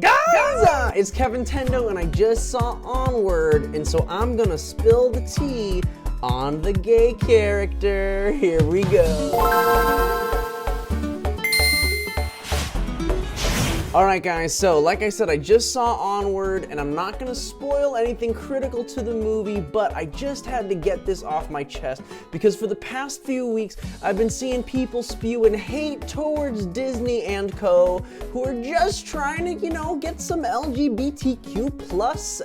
Guys, it's Kevintendo and I just saw Onward, and so I'm gonna spill the tea on the gay character. Here we go. Alright guys, so like I said, I just saw Onward, and I'm not gonna spoil anything critical to the movie, but I just had to get this off my chest, because for the past few weeks, I've been seeing people spewing hate towards Disney and co, who are just trying to, get some LGBTQ plus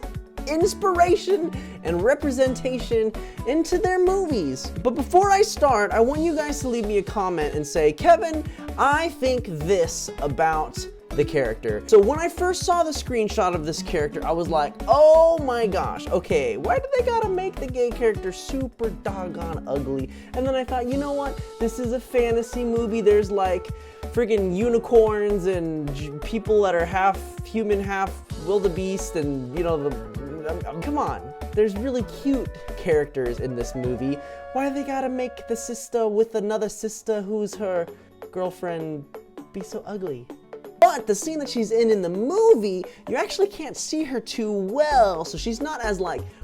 inspiration and representation into their movies. But before I start, I want you guys to leave me a comment and say, Kevin, I think this about the character. So when I first saw the screenshot of this character, I was like, oh my gosh, okay, why do they gotta make the gay character super doggone ugly? And then I thought, you know what? This is a fantasy movie. There's like friggin' unicorns and people that are half human, half wildebeest, and come on. There's really cute characters in this movie. Why do they gotta make the sister with another sister who's her girlfriend be so ugly? But the scene that she's in the movie, you actually can't see her too well, so she's not as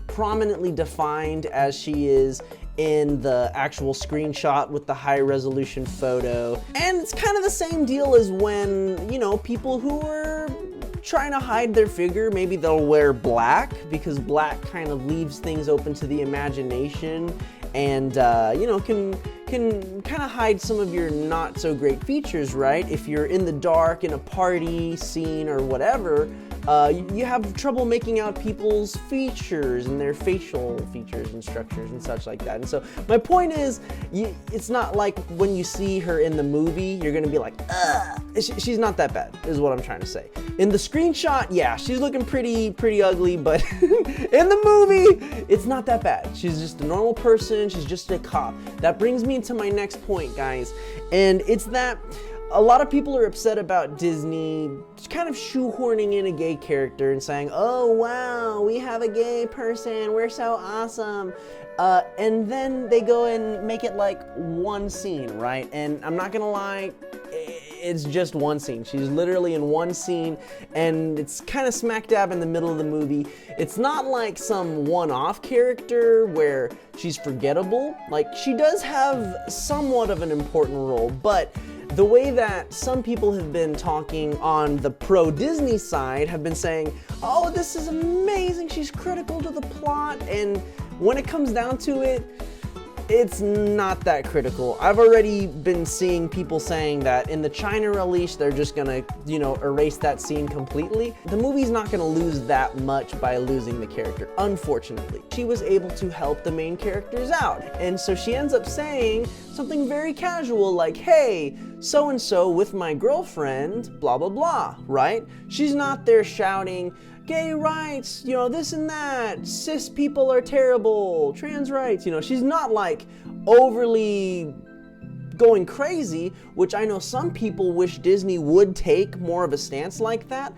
prominently defined as she is in the actual screenshot with the high resolution photo. And it's kind of the same deal as when, people who are trying to hide their figure, maybe they'll wear black, because black kind of leaves things open to the imagination and can kind of hide some of your not so great features, right? If you're in the dark in a party scene or whatever, you have trouble making out people's features and their facial features and structures and such like that. And so my point is, it's not like when you see her in the movie, you're gonna be like, ugh. She's not that bad, is what I'm trying to say. In the screenshot, yeah, she's looking pretty ugly, but in the movie, it's not that bad. She's just a normal person, she's just a cop. That brings me to my next point, guys, and it's that a lot of people are upset about Disney kind of shoehorning in a gay character and saying, oh wow, we have a gay person, we're so awesome. And then they go and make it like one scene, right? And I'm not gonna lie, it's just one scene. She's literally in one scene, and it's kind of smack dab in the middle of the movie. It's not like some one-off character where she's forgettable. Like, she does have somewhat of an important role, but the way that some people have been talking on the pro-Disney side have been saying, oh, this is amazing, she's critical to the plot, and when it comes down to it, it's not that critical. I've already been seeing people saying that in the China release, they're just gonna, erase that scene completely. The movie's not gonna lose that much by losing the character, unfortunately. She was able to help the main characters out. And so she ends up saying something very casual like, hey, so-and-so with my girlfriend, blah, blah, blah, right? She's not there shouting, gay rights, this and that, cis people are terrible, trans rights, she's not overly going crazy, which I know some people wish Disney would take more of a stance like that,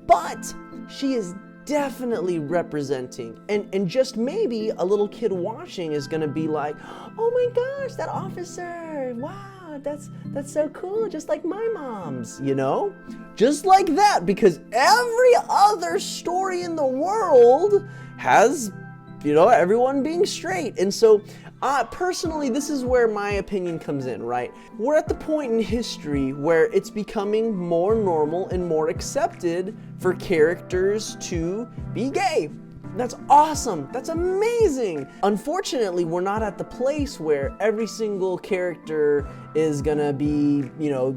but she is definitely representing, and just maybe a little kid watching is gonna be like, oh my gosh, that officer, wow, that's so cool, just like my mom's, just like that, because every other story in the world has, everyone being straight. And so personally, this is where my opinion comes in, right? We're at the point in history where it's becoming more normal and more accepted for characters to be gay. That's awesome. That's amazing. Unfortunately, we're not at the place where every single character is gonna be,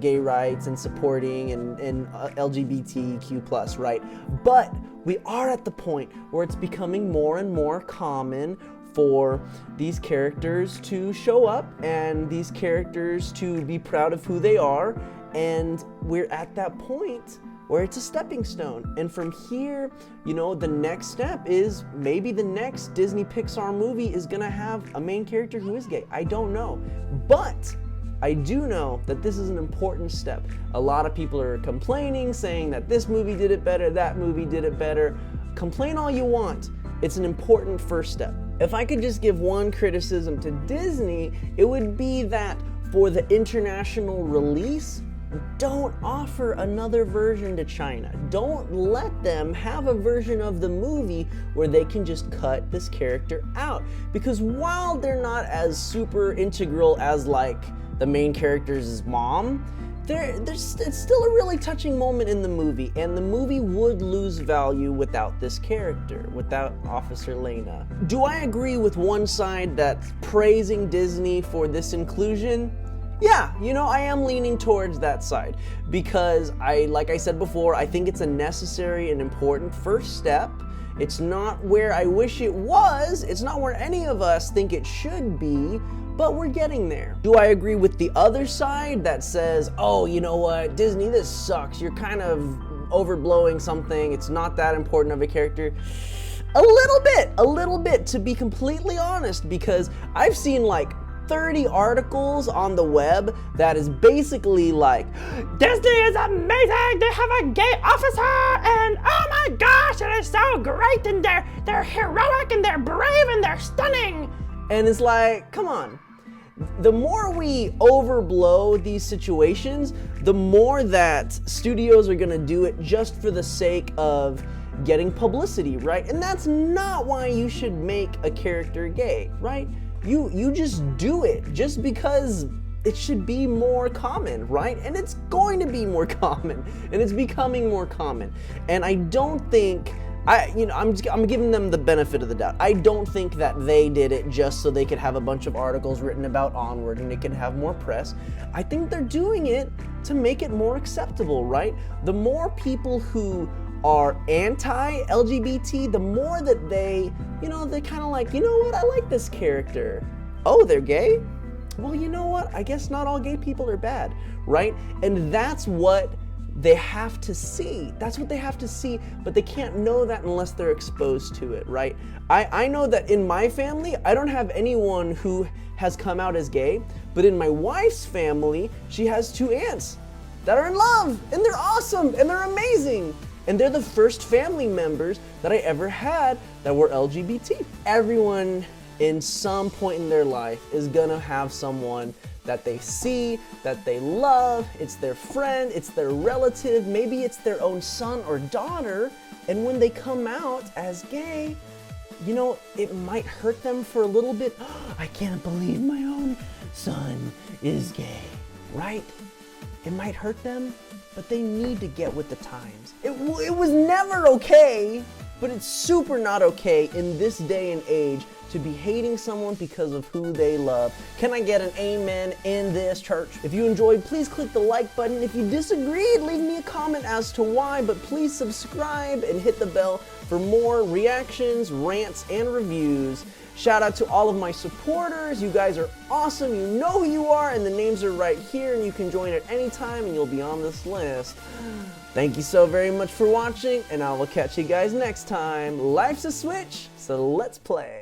gay rights and supporting and LGBTQ+, right? But we are at the point where it's becoming more and more common for these characters to show up and these characters to be proud of who they are, and we're at that point where it's a stepping stone. And from here, the next step is maybe the next Disney Pixar movie is gonna have a main character who is gay. I don't know, but I do know that this is an important step. A lot of people are complaining, saying that this movie did it better, that movie did it better. Complain all you want. It's an important first step. If I could just give one criticism to Disney, it would be that for the international release, don't offer another version to China. Don't let them have a version of the movie where they can just cut this character out. Because while they're not as super integral as like the main character's mom, it's still a really touching moment in the movie, and the movie would lose value without this character, without Officer Lena. Do I agree with one side that's praising Disney for this inclusion? Yeah, you know, I am leaning towards that side because like I said before, I think it's a necessary and important first step. It's not where I wish it was. It's not where any of us think it should be, but we're getting there. Do I agree with the other side that says, oh, you know what, Disney, this sucks. You're kind of overblowing something. It's not that important of a character. A little bit, to be completely honest, because I've seen like 30 articles on the web that is basically like, Disney is amazing, they have a gay officer, and oh my gosh, it is so great, and they're heroic, and they're brave, and they're stunning. And it's like, come on. The more we overblow these situations, the more that studios are gonna do it just for the sake of getting publicity, right? And that's not why you should make a character gay, right? You just do it just because it should be more common, right? And it's going to be more common, and it's becoming more common. And I don't think, I'm giving them the benefit of the doubt. I don't think that they did it just so they could have a bunch of articles written about Onward and it could have more press. I think they're doing it to make it more acceptable, right? The more people who are anti-LGBT, the more that they kind of like, you know what, I like this character. Oh, they're gay? Well, you know what, I guess not all gay people are bad, right? And that's what they have to see. That's what they have to see, but they can't know that unless they're exposed to it, right? I know that in my family, I don't have anyone who has come out as gay, but in my wife's family, she has 2 aunts that are in love, and they're awesome, and they're amazing. And they're the first family members that I ever had that were LGBT. Everyone in some point in their life is gonna have someone that they see, that they love, it's their friend, it's their relative, maybe it's their own son or daughter, and when they come out as gay, you know, it might hurt them for a little bit. Oh, I can't believe my own son is gay, right? It might hurt them, but they need to get with the times. It was never okay, but it's super not okay in this day and age to be hating someone because of who they love. Can I get an amen in this church? If you enjoyed, please click the like button. If you disagreed, leave me a comment as to why, but please subscribe and hit the bell for more reactions, rants, and reviews. Shout out to all of my supporters. You guys are awesome. You know who you are, and the names are right here, and you can join at any time, and you'll be on this list. Thank you so very much for watching, and I will catch you guys next time. Life's a Switch, so let's play.